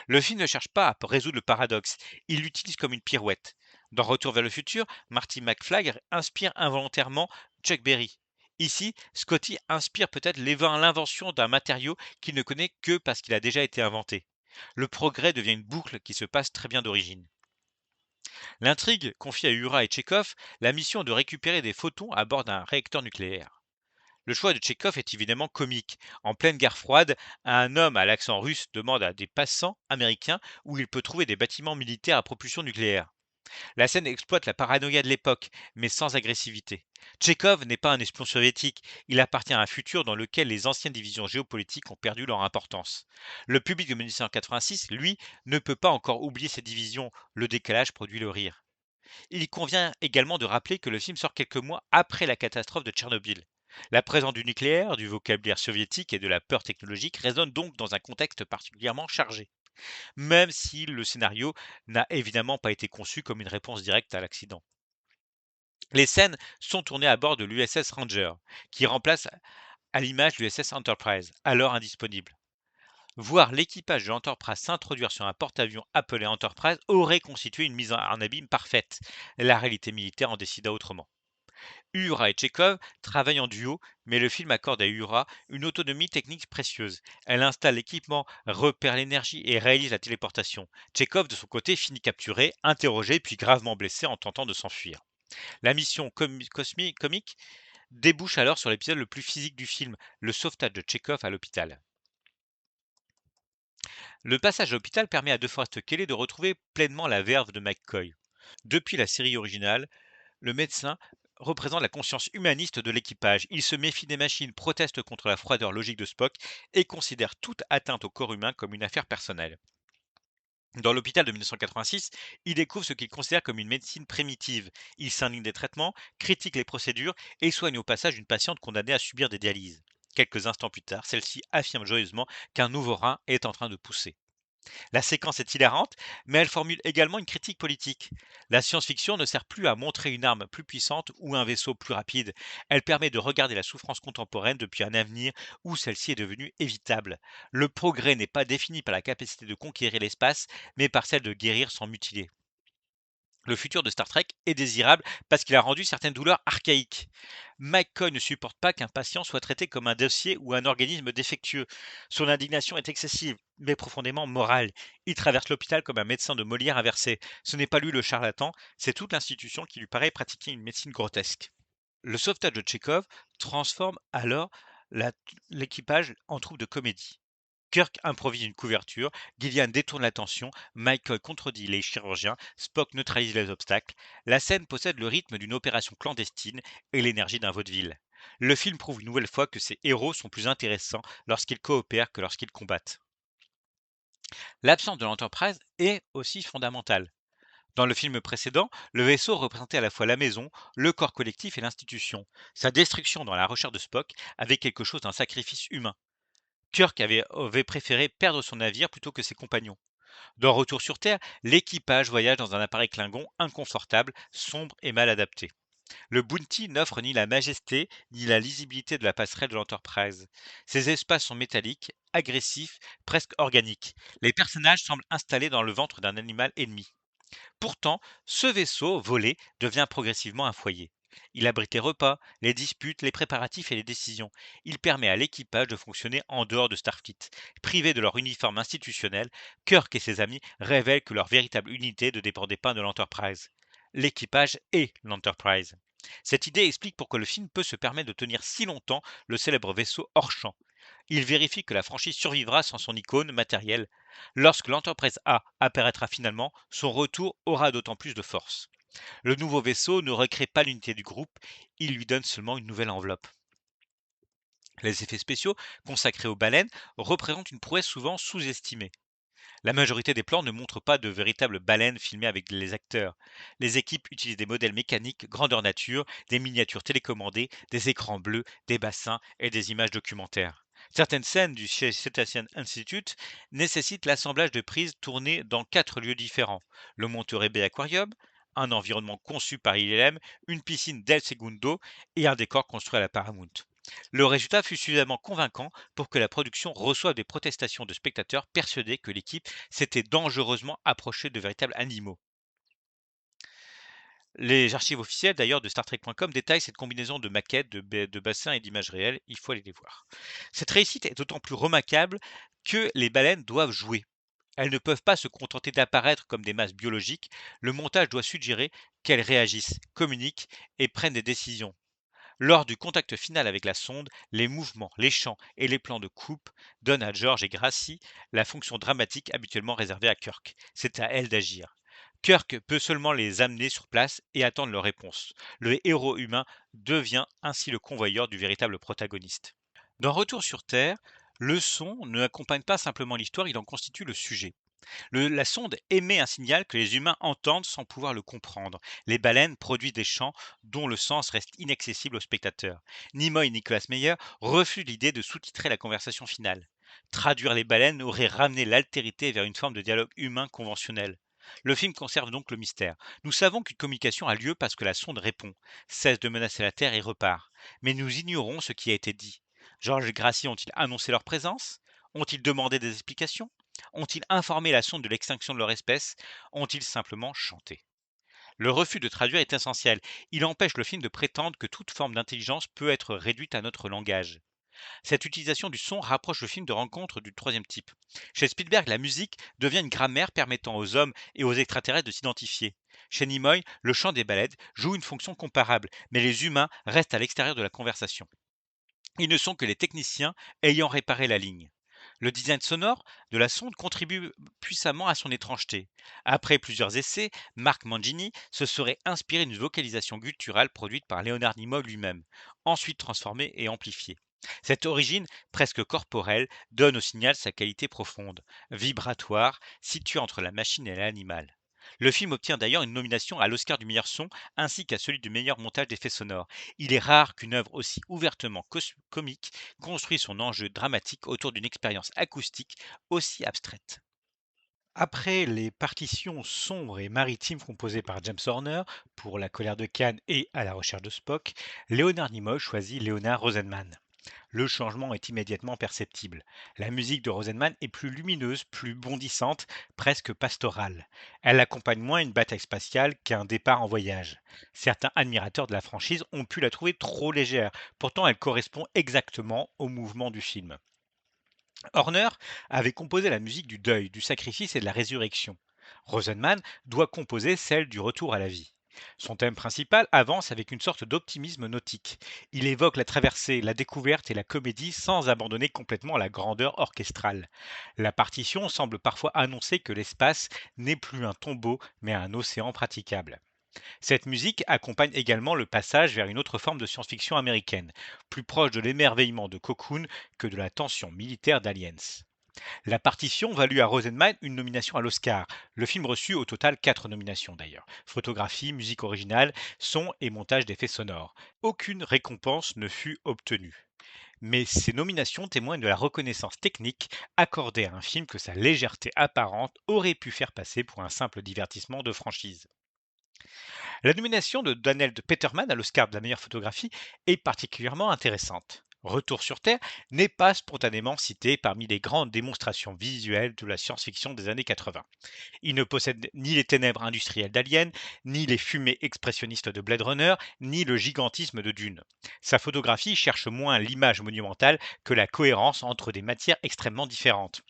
Le film ne cherche pas à résoudre le paradoxe, il l'utilise comme une pirouette. Dans Retour vers le futur, Marty McFly inspire involontairement Chuck Berry. Ici, Scotty inspire peut-être l'invention d'un matériau qu'il ne connaît que parce qu'il a déjà été inventé. Le progrès devient une boucle qui se passe très bien d'origine. L'intrigue confie à Ura et Chekhov la mission de récupérer des photons à bord d'un réacteur nucléaire. Le choix de Tchekhov est évidemment comique. En pleine guerre froide, un homme à l'accent russe demande à des passants américains où il peut trouver des bâtiments militaires à propulsion nucléaire. La scène exploite la paranoïa de l'époque, mais sans agressivité. Tchekhov n'est pas un espion soviétique, il appartient à un futur dans lequel les anciennes divisions géopolitiques ont perdu leur importance. Le public de 1986, lui, ne peut pas encore oublier ces divisions, le décalage produit le rire. Il convient également de rappeler que le film sort quelques mois après la catastrophe de Tchernobyl. La présence du nucléaire, du vocabulaire soviétique et de la peur technologique résonne donc dans un contexte particulièrement chargé, même si le scénario n'a évidemment pas été conçu comme une réponse directe à l'accident. Les scènes sont tournées à bord de l'USS Ranger, qui remplace à l'image l'USS Enterprise, alors indisponible. Voir l'équipage de l'Enterprise s'introduire sur un porte-avions appelé Enterprise aurait constitué une mise en abîme parfaite. La réalité militaire en décida autrement. Uhura et Chekhov travaillent en duo, mais le film accorde à Uhura une autonomie technique précieuse. Elle installe l'équipement, repère l'énergie et réalise la téléportation. Chekhov, de son côté, finit capturé, interrogé puis gravement blessé en tentant de s'enfuir. La mission comique débouche alors sur l'épisode le plus physique du film, le sauvetage de Chekhov à l'hôpital. Le passage à l'hôpital permet à DeForest Kelley de retrouver pleinement la verve de McCoy. Depuis la série originale, le médecin représente la conscience humaniste de l'équipage. Il se méfie des machines, proteste contre la froideur logique de Spock et considère toute atteinte au corps humain comme une affaire personnelle. Dans l'hôpital de 1986, il découvre ce qu'il considère comme une médecine primitive. Il s'indigne des traitements, critique les procédures et soigne au passage une patiente condamnée à subir des dialyses. Quelques instants plus tard, celle-ci affirme joyeusement qu'un nouveau rein est en train de pousser. La séquence est hilarante, mais elle formule également une critique politique. La science-fiction ne sert plus à montrer une arme plus puissante ou un vaisseau plus rapide. Elle permet de regarder la souffrance contemporaine depuis un avenir où celle-ci est devenue évitable. Le progrès n'est pas défini par la capacité de conquérir l'espace, mais par celle de guérir sans mutiler. Le futur de Star Trek est désirable parce qu'il a rendu certaines douleurs archaïques. McCoy ne supporte pas qu'un patient soit traité comme un dossier ou un organisme défectueux. Son indignation est excessive, mais profondément morale. Il traverse l'hôpital comme un médecin de Molière inversé. Ce n'est pas lui le charlatan, c'est toute l'institution qui lui paraît pratiquer une médecine grotesque. Le sauvetage de Tchekhov transforme alors la- l'équipage en troupe de comédie. Kirk improvise une couverture, Gillian détourne l'attention, Michael contredit les chirurgiens, Spock neutralise les obstacles. La scène possède le rythme d'une opération clandestine et l'énergie d'un vaudeville. Le film prouve une nouvelle fois que ces héros sont plus intéressants lorsqu'ils coopèrent que lorsqu'ils combattent. L'absence de l'Enterprise est aussi fondamentale. Dans le film précédent, le vaisseau représentait à la fois la maison, le corps collectif et l'institution. Sa destruction dans la recherche de Spock avait quelque chose d'un sacrifice humain. Kirk avait préféré perdre son navire plutôt que ses compagnons. Dans Retour sur Terre, l'équipage voyage dans un appareil Klingon inconfortable, sombre et mal adapté. Le Bounty n'offre ni la majesté ni la lisibilité de la passerelle de l'Enterprise. Ces espaces sont métalliques, agressifs, presque organiques. Les personnages semblent installés dans le ventre d'un animal ennemi. Pourtant, ce vaisseau, volé, devient progressivement un foyer. Il abrite les repas, les disputes, les préparatifs et les décisions. Il permet à l'équipage de fonctionner en dehors de Starfleet. Privés de leur uniforme institutionnel, Kirk et ses amis révèlent que leur véritable unité ne dépendait pas de l'Enterprise. L'équipage est l'Enterprise. Cette idée explique pourquoi le film peut se permettre de tenir si longtemps le célèbre vaisseau hors champ. Il vérifie que la franchise survivra sans son icône matérielle. Lorsque l'Enterprise A apparaîtra finalement, son retour aura d'autant plus de force. Le nouveau vaisseau ne recrée pas l'unité du groupe, il lui donne seulement une nouvelle enveloppe. Les effets spéciaux, consacrés aux baleines, représentent une prouesse souvent sous-estimée. La majorité des plans ne montrent pas de véritables baleines filmées avec les acteurs. Les équipes utilisent des modèles mécaniques grandeur nature, des miniatures télécommandées, des écrans bleus, des bassins et des images documentaires. Certaines scènes du Cetacean Institute nécessitent l'assemblage de prises tournées dans 4 lieux différents. Le Monterey Bay Aquarium, un environnement conçu par ILM, une piscine d'El Segundo et un décor construit à la Paramount. Le résultat fut suffisamment convaincant pour que la production reçoive des protestations de spectateurs persuadés que l'équipe s'était dangereusement approchée de véritables animaux. Les archives officielles d'ailleurs de StarTrek.com détaillent cette combinaison de maquettes, de bassins et d'images réelles. Il faut aller les voir. Cette réussite est d'autant plus remarquable que les baleines doivent jouer. Elles ne peuvent pas se contenter d'apparaître comme des masses biologiques. Le montage doit suggérer qu'elles réagissent, communiquent et prennent des décisions. Lors du contact final avec la sonde, les mouvements, les chants et les plans de coupe donnent à George et Gracie la fonction dramatique habituellement réservée à Kirk. C'est à elle d'agir. Kirk peut seulement les amener sur place et attendre leur réponse. Le héros humain devient ainsi le convoyeur du véritable protagoniste. Dans Retour sur Terre, le son ne accompagne pas simplement l'histoire, il en constitue le sujet. La sonde émet un signal que les humains entendent sans pouvoir le comprendre. Les baleines produisent des chants dont le sens reste inaccessible aux spectateurs. Nimoy et Nicolas Meyer refusent l'idée de sous-titrer la conversation finale. Traduire les baleines aurait ramené l'altérité vers une forme de dialogue humain conventionnel. Le film conserve donc le mystère. Nous savons qu'une communication a lieu parce que la sonde répond, cesse de menacer la Terre et repart. Mais nous ignorons ce qui a été dit. Georges et Gracie ont-ils annoncé leur présence? Ont-ils demandé des explications? Ont-ils informé la sonde de l'extinction de leur espèce? Ont-ils simplement chanté? Le refus de traduire est essentiel. Il empêche le film de prétendre que toute forme d'intelligence peut être réduite à notre langage. Cette utilisation du son rapproche le film de rencontres du troisième type. Chez Spielberg, la musique devient une grammaire permettant aux hommes et aux extraterrestres de s'identifier. Chez Nimoy, le chant des ballades joue une fonction comparable, mais les humains restent à l'extérieur de la conversation. Ils ne sont que les techniciens ayant réparé la ligne. Le design sonore de la sonde contribue puissamment à son étrangeté. Après plusieurs essais, Marc Mangini se serait inspiré d'une vocalisation gutturale produite par Léonard Nimoy lui-même, ensuite transformée et amplifiée. Cette origine, presque corporelle, donne au signal sa qualité profonde, vibratoire, située entre la machine et l'animal. Le film obtient d'ailleurs une nomination à l'Oscar du meilleur son ainsi qu'à celui du meilleur montage d'effets sonores. Il est rare qu'une œuvre aussi ouvertement comique construise son enjeu dramatique autour d'une expérience acoustique aussi abstraite. Après les partitions sombres et maritimes composées par James Horner pour La colère de Cannes et À la recherche de Spock, Leonard Nimoy choisit Leonard Rosenman. Le changement est immédiatement perceptible. La musique de Rosenman est plus lumineuse, plus bondissante, presque pastorale. Elle accompagne moins une bataille spatiale qu'un départ en voyage. Certains admirateurs de la franchise ont pu la trouver trop légère, pourtant elle correspond exactement au mouvement du film. Horner avait composé la musique du deuil, du sacrifice et de la résurrection. Rosenman doit composer celle du retour à la vie. Son thème principal avance avec une sorte d'optimisme nautique. Il évoque la traversée, la découverte et la comédie sans abandonner complètement la grandeur orchestrale. La partition semble parfois annoncer que l'espace n'est plus un tombeau mais un océan praticable. Cette musique accompagne également le passage vers une autre forme de science-fiction américaine, plus proche de l'émerveillement de Cocoon que de la tension militaire d'Aliens. La partition valut à Rosenman une nomination à l'Oscar. Le film reçut au total 4 nominations d'ailleurs. Photographie, musique originale, son et montage d'effets sonores. Aucune récompense ne fut obtenue. Mais ces nominations témoignent de la reconnaissance technique accordée à un film que sa légèreté apparente aurait pu faire passer pour un simple divertissement de franchise. La nomination de Daniel de Peterman à l'Oscar de la meilleure photographie est particulièrement intéressante. Retour sur Terre n'est pas spontanément cité parmi les grandes démonstrations visuelles de la science-fiction des années 80. Il ne possède ni les ténèbres industrielles d'Alien, ni les fumées expressionnistes de Blade Runner, ni le gigantisme de Dune. Sa photographie cherche moins l'image monumentale que la cohérence entre des matières extrêmement différentes.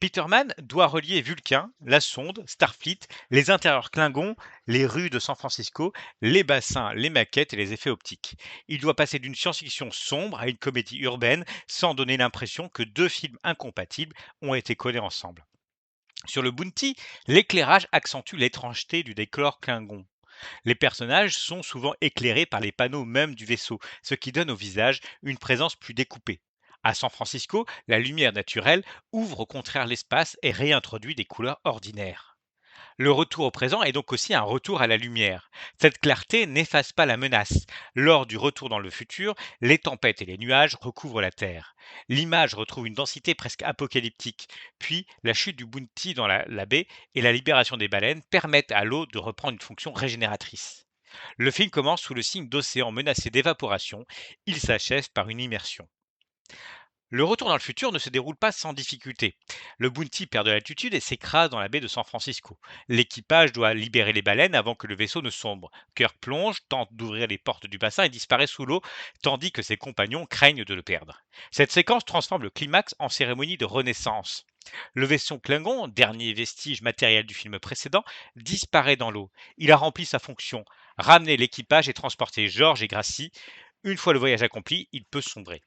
Peterman doit relier Vulcain, la sonde, Starfleet, les intérieurs Klingons, les rues de San Francisco, les bassins, les maquettes et les effets optiques. Il doit passer d'une science-fiction sombre à une comédie urbaine sans donner l'impression que deux films incompatibles ont été collés ensemble. Sur le Bounty, l'éclairage accentue l'étrangeté du décor Klingon. Les personnages sont souvent éclairés par les panneaux même du vaisseau, ce qui donne au visage une présence plus découpée. À San Francisco, la lumière naturelle ouvre au contraire l'espace et réintroduit des couleurs ordinaires. Le retour au présent est donc aussi un retour à la lumière. Cette clarté n'efface pas la menace. Lors du retour dans le futur, les tempêtes et les nuages recouvrent la Terre. L'image retrouve une densité presque apocalyptique. Puis, la chute du Bounty dans la baie et la libération des baleines permettent à l'eau de reprendre une fonction régénératrice. Le film commence sous le signe d'océans menacés d'évaporation. Il s'achève par une immersion. Le retour dans le futur ne se déroule pas sans difficulté. Le Bounty perd de l'altitude et s'écrase dans la baie de San Francisco. L'équipage doit libérer les baleines avant que le vaisseau ne sombre. Kirk plonge, tente d'ouvrir les portes du bassin et disparaît sous l'eau, tandis que ses compagnons craignent de le perdre. Cette séquence transforme le climax en cérémonie de renaissance. Le vaisseau Klingon, dernier vestige matériel du film précédent, disparaît dans l'eau. Il a rempli sa fonction, ramener l'équipage et transporter George et Gracie. Une fois le voyage accompli, il peut sombrer.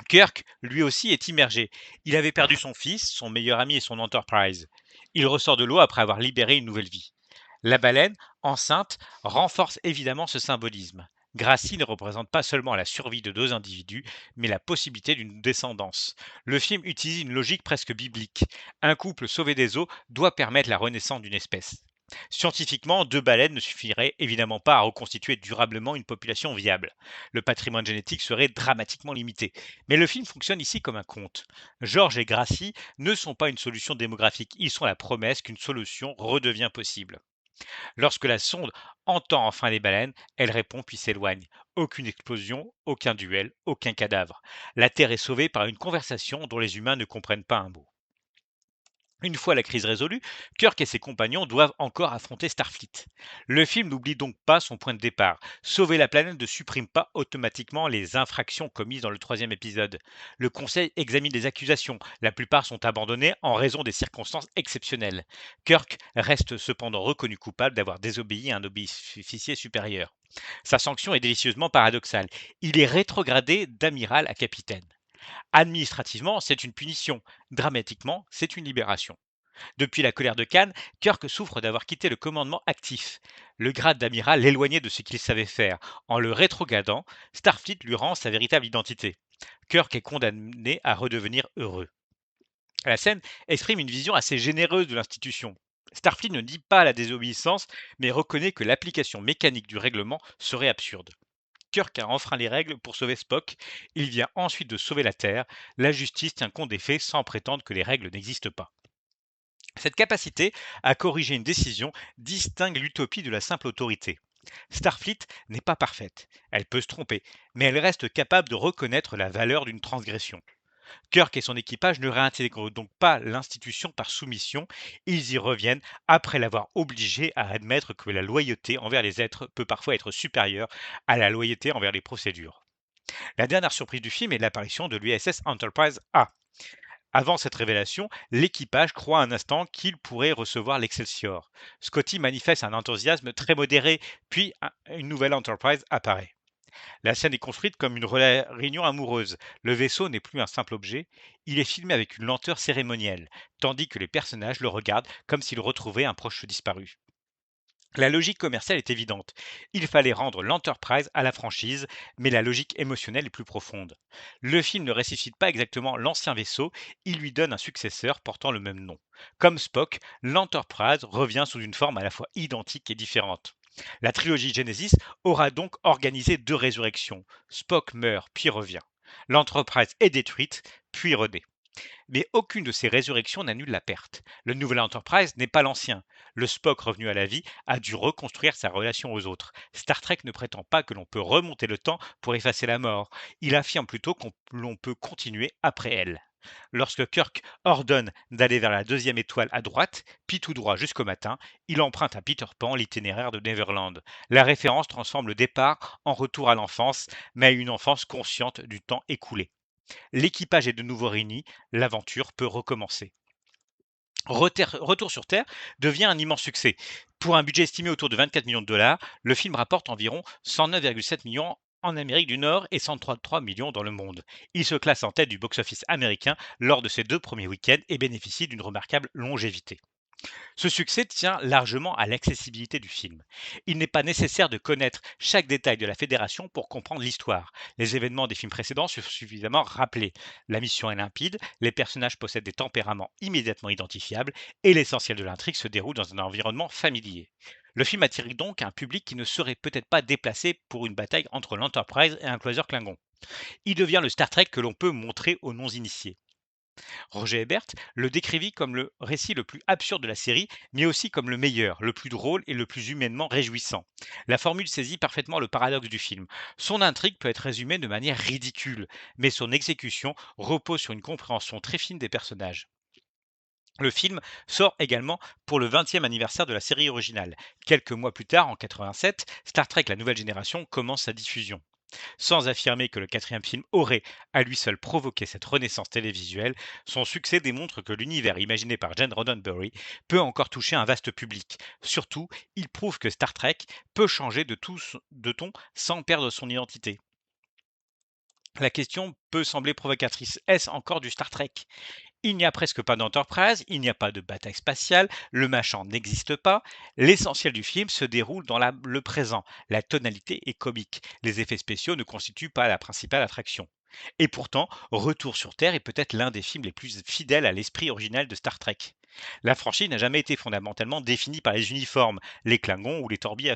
Kirk, lui aussi, est immergé. Il avait perdu son fils, son meilleur ami et son Enterprise. Il ressort de l'eau après avoir libéré une nouvelle vie. La baleine, enceinte, renforce évidemment ce symbolisme. Gracie ne représente pas seulement la survie de deux individus, mais la possibilité d'une descendance. Le film utilise une logique presque biblique. Un couple sauvé des eaux doit permettre la renaissance d'une espèce. Scientifiquement, deux baleines ne suffiraient évidemment pas à reconstituer durablement une population viable. Le patrimoine génétique serait dramatiquement limité. Mais le film fonctionne ici comme un conte. Georges et Gracie ne sont pas une solution démographique, ils sont la promesse qu'une solution redevient possible. Lorsque la sonde entend enfin les baleines, elle répond puis s'éloigne. Aucune explosion, aucun duel, aucun cadavre. La Terre est sauvée par une conversation dont les humains ne comprennent pas un mot. Une fois la crise résolue, Kirk et ses compagnons doivent encore affronter Starfleet. Le film n'oublie donc pas son point de départ. Sauver la planète ne supprime pas automatiquement les infractions commises dans le troisième épisode. Le Conseil examine les accusations. La plupart sont abandonnées en raison des circonstances exceptionnelles. Kirk reste cependant reconnu coupable d'avoir désobéi à un officier supérieur. Sa sanction est délicieusement paradoxale. Il est rétrogradé d'amiral à capitaine. Administrativement, c'est une punition. Dramatiquement, c'est une libération. Depuis la colère de Khan, Kirk souffre d'avoir quitté le commandement actif. Le grade d'amiral l'éloignait de ce qu'il savait faire. En le rétrogradant, Starfleet lui rend sa véritable identité. Kirk est condamné à redevenir heureux. La scène exprime une vision assez généreuse de l'institution. Starfleet ne dit pas la désobéissance, mais reconnaît que l'application mécanique du règlement serait absurde. Kirk a enfreint les règles pour sauver Spock. Il vient ensuite de sauver la Terre. La justice tient compte des faits sans prétendre que les règles n'existent pas. Cette capacité à corriger une décision distingue l'utopie de la simple autorité. Starfleet n'est pas parfaite, elle peut se tromper, mais elle reste capable de reconnaître la valeur d'une transgression. Kirk et son équipage ne réintègrent donc pas l'institution par soumission, ils y reviennent après l'avoir obligé à admettre que la loyauté envers les êtres peut parfois être supérieure à la loyauté envers les procédures. La dernière surprise du film est l'apparition de l'USS Enterprise A. Avant cette révélation, l'équipage croit un instant qu'il pourrait recevoir l'Excelsior. Scotty manifeste un enthousiasme très modéré, puis une nouvelle Enterprise apparaît. La scène est construite comme une réunion amoureuse. Le vaisseau n'est plus un simple objet, il est filmé avec une lenteur cérémonielle, tandis que les personnages le regardent comme s'ils retrouvaient un proche disparu. La logique commerciale est évidente. Il fallait rendre l'Enterprise à la franchise, mais la logique émotionnelle est plus profonde. Le film ne ressuscite pas exactement l'ancien vaisseau, il lui donne un successeur portant le même nom. Comme Spock, l'Enterprise revient sous une forme à la fois identique et différente. La trilogie Genesis aura donc organisé deux résurrections. Spock meurt puis revient. L'Enterprise est détruite puis renaît. Mais aucune de ces résurrections n'annule la perte. Le nouvel Enterprise n'est pas l'ancien. Le Spock revenu à la vie a dû reconstruire sa relation aux autres. Star Trek ne prétend pas que l'on peut remonter le temps pour effacer la mort. Il affirme plutôt qu'on l'on peut continuer après elle. Lorsque Kirk ordonne d'aller vers la deuxième étoile à droite, puis tout droit jusqu'au matin, il emprunte à Peter Pan l'itinéraire de Neverland. La référence transforme le départ en retour à l'enfance, mais à une enfance consciente du temps écoulé. L'équipage est de nouveau réuni, l'aventure peut recommencer. Retour sur Terre devient un immense succès. Pour un budget estimé autour de 24 millions de dollars, le film rapporte environ 109,7 millions en Amérique du Nord et 133 millions dans le monde. Il se classe en tête du box-office américain lors de ses deux premiers week-ends et bénéficie d'une remarquable longévité. Ce succès tient largement à l'accessibilité du film. Il n'est pas nécessaire de connaître chaque détail de la fédération pour comprendre l'histoire. Les événements des films précédents sont suffisamment rappelés. La mission est limpide, les personnages possèdent des tempéraments immédiatement identifiables et l'essentiel de l'intrigue se déroule dans un environnement familier. Le film attire donc un public qui ne serait peut-être pas déplacé pour une bataille entre l'Enterprise et un croiseur Klingon. Il devient le Star Trek que l'on peut montrer aux non-initiés. Roger Ebert le décrivit comme le récit le plus absurde de la série, mais aussi comme le meilleur, le plus drôle et le plus humainement réjouissant. La formule saisit parfaitement le paradoxe du film. Son intrigue peut être résumée de manière ridicule, mais son exécution repose sur une compréhension très fine des personnages. Le film sort également pour le 20e anniversaire de la série originale. Quelques mois plus tard, en 87, Star Trek La Nouvelle Génération commence sa diffusion. Sans affirmer que le quatrième film aurait à lui seul provoqué cette renaissance télévisuelle, son succès démontre que l'univers imaginé par Gene Roddenberry peut encore toucher un vaste public. Surtout, il prouve que Star Trek peut changer de ton sans perdre son identité. La question peut sembler provocatrice. Est-ce encore du Star Trek? Il n'y a presque pas d'Enterprise, il n'y a pas de bataille spatiale, le machin n'existe pas. L'essentiel du film se déroule dans le présent. La tonalité est comique. Les effets spéciaux ne constituent pas la principale attraction. Et pourtant, Retour sur Terre est peut-être l'un des films les plus fidèles à l'esprit original de Star Trek. La franchise n'a jamais été fondamentalement définie par les uniformes, les Klingons ou les torbilles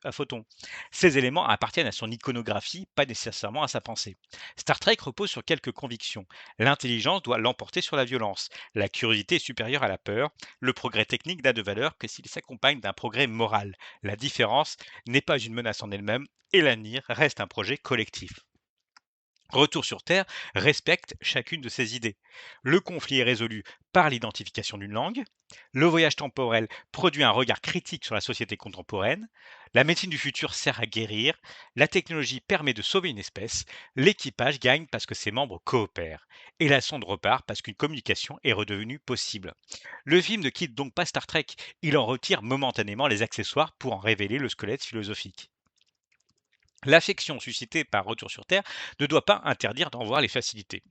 à photons. Ces éléments appartiennent à son iconographie, pas nécessairement à sa pensée. Star Trek repose sur quelques convictions. L'intelligence doit l'emporter sur la violence. La curiosité est supérieure à la peur. Le progrès technique n'a de valeur que s'il s'accompagne d'un progrès moral. La différence n'est pas une menace en elle-même et l'avenir reste un projet collectif. Retour sur Terre respecte chacune de ces idées. Le conflit est résolu par l'identification d'une langue. Le voyage temporel produit un regard critique sur la société contemporaine. La médecine du futur sert à guérir. La technologie permet de sauver une espèce. L'équipage gagne parce que ses membres coopèrent. Et la sonde repart parce qu'une communication est redevenue possible. Le film ne quitte donc pas Star Trek. Il en retire momentanément les accessoires pour en révéler le squelette philosophique. L'affection suscitée par Retour sur Terre ne doit pas interdire d'en voir les facilités.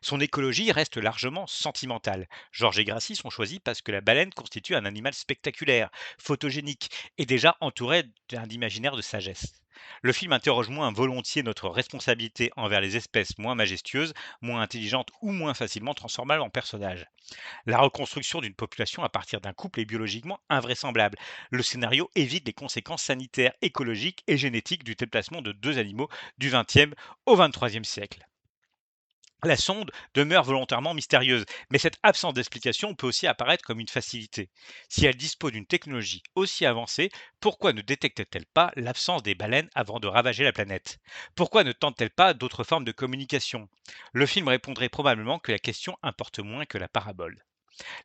Son écologie reste largement sentimentale. Georges et Gracie sont choisis parce que la baleine constitue un animal spectaculaire, photogénique et déjà entouré d'un imaginaire de sagesse. Le film interroge moins volontiers notre responsabilité envers les espèces moins majestueuses, moins intelligentes ou moins facilement transformables en personnages. La reconstruction d'une population à partir d'un couple est biologiquement invraisemblable. Le scénario évite les conséquences sanitaires, écologiques et génétiques du déplacement de deux animaux du XXe au XXIIIe siècle. La sonde demeure volontairement mystérieuse, mais cette absence d'explication peut aussi apparaître comme une facilité. Si elle dispose d'une technologie aussi avancée, pourquoi ne détecte-t-elle pas l'absence des baleines avant de ravager la planète? Pourquoi ne tente-t-elle pas d'autres formes de communication? Le film répondrait probablement que la question importe moins que la parabole.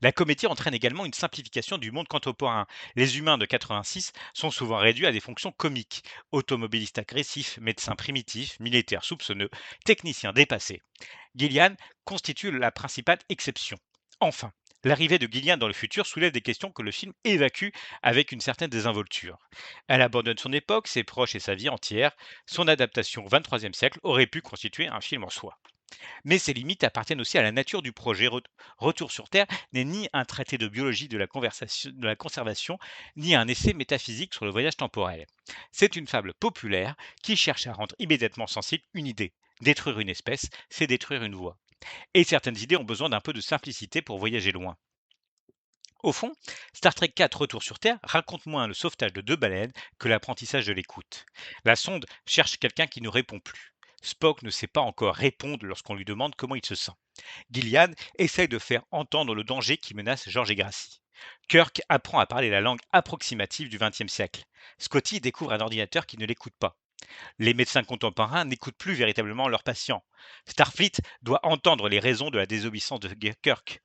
La comédie entraîne également une simplification du monde contemporain. Les humains de 86 sont souvent réduits à des fonctions comiques. Automobilistes agressifs, médecins primitifs, militaires soupçonneux, techniciens dépassés. Gillian constitue la principale exception. Enfin, l'arrivée de Gillian dans le futur soulève des questions que le film évacue avec une certaine désinvolture. Elle abandonne son époque, ses proches et sa vie entière. Son adaptation au XXIIIe siècle aurait pu constituer un film en soi. Mais ses limites appartiennent aussi à la nature du projet. Retour sur Terre n'est ni un traité de biologie de la conservation, ni un essai métaphysique sur le voyage temporel. C'est une fable populaire qui cherche à rendre immédiatement sensible une idée. Détruire une espèce, c'est détruire une voie. Et certaines idées ont besoin d'un peu de simplicité pour voyager loin. Au fond, Star Trek 4 Retour sur Terre raconte moins le sauvetage de deux baleines que l'apprentissage de l'écoute. La sonde cherche quelqu'un qui ne répond plus. Spock ne sait pas encore répondre lorsqu'on lui demande comment il se sent. Gillian essaye de faire entendre le danger qui menace George et Gracie. Kirk apprend à parler la langue approximative du XXe siècle. Scotty découvre un ordinateur qui ne l'écoute pas. Les médecins contemporains n'écoutent plus véritablement leurs patients. Starfleet doit entendre les raisons de la désobéissance de Kirk.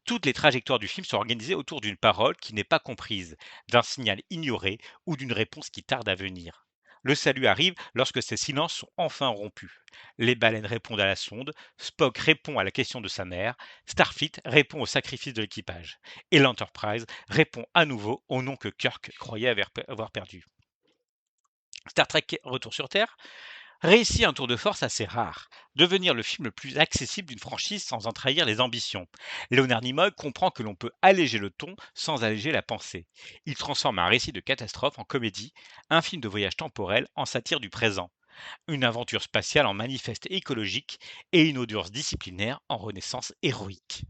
Toutes les trajectoires du film sont organisées autour d'une parole qui n'est pas comprise, d'un signal ignoré ou d'une réponse qui tarde à venir. Le salut arrive lorsque ces silences sont enfin rompus. Les baleines répondent à la sonde, Spock répond à la question de sa mère, Starfleet répond au sacrifice de l'équipage, et l'Enterprise répond à nouveau au nom que Kirk croyait avoir perdu. Star Trek Retour sur Terre réussit un tour de force assez rare, devenir le film le plus accessible d'une franchise sans en trahir les ambitions. Leonard Nimoy comprend que l'on peut alléger le ton sans alléger la pensée. Il transforme un récit de catastrophe en comédie, un film de voyage temporel en satire du présent, une aventure spatiale en manifeste écologique et une audience disciplinaire en renaissance héroïque.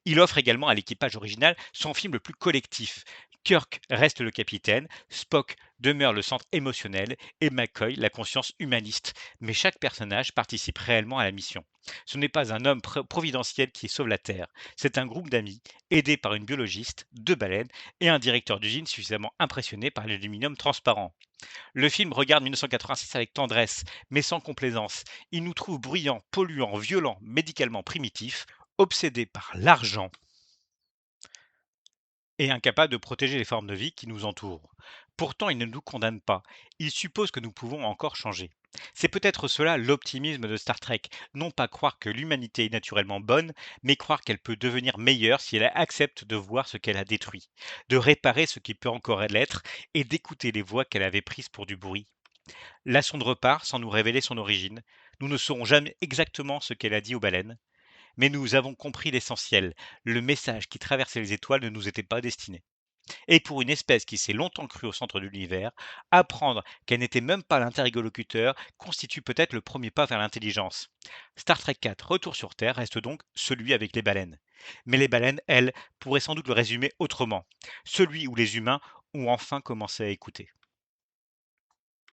Il offre également à l'équipage original son film le plus collectif. Kirk reste le capitaine, Spock demeure le centre émotionnel et McCoy la conscience humaniste. Mais chaque personnage participe réellement à la mission. Ce n'est pas un homme providentiel qui sauve la Terre, c'est un groupe d'amis aidés par une biologiste, deux baleines et un directeur d'usine suffisamment impressionné par l'aluminium transparent. Le film regarde 1986 avec tendresse, mais sans complaisance. Il nous trouve bruyants, polluants, violents, médicalement primitifs, obsédés par l'argent et incapables de protéger les formes de vie qui nous entourent. Pourtant, il ne nous condamne pas. Il suppose que nous pouvons encore changer. C'est peut-être cela l'optimisme de Star Trek. Non pas croire que l'humanité est naturellement bonne, mais croire qu'elle peut devenir meilleure si elle accepte de voir ce qu'elle a détruit, de réparer ce qui peut encore l'être et d'écouter les voix qu'elle avait prises pour du bruit. La sonde repart sans nous révéler son origine. Nous ne saurons jamais exactement ce qu'elle a dit aux baleines, mais nous avons compris l'essentiel. Le message qui traversait les étoiles ne nous était pas destiné. Et pour une espèce qui s'est longtemps crue au centre de l'univers, apprendre qu'elle n'était même pas l'interlocuteur constitue peut-être le premier pas vers l'intelligence. Star Trek 4 Retour sur Terre reste donc celui avec les baleines. Mais les baleines, elles, pourraient sans doute le résumer autrement. Celui où les humains ont enfin commencé à écouter.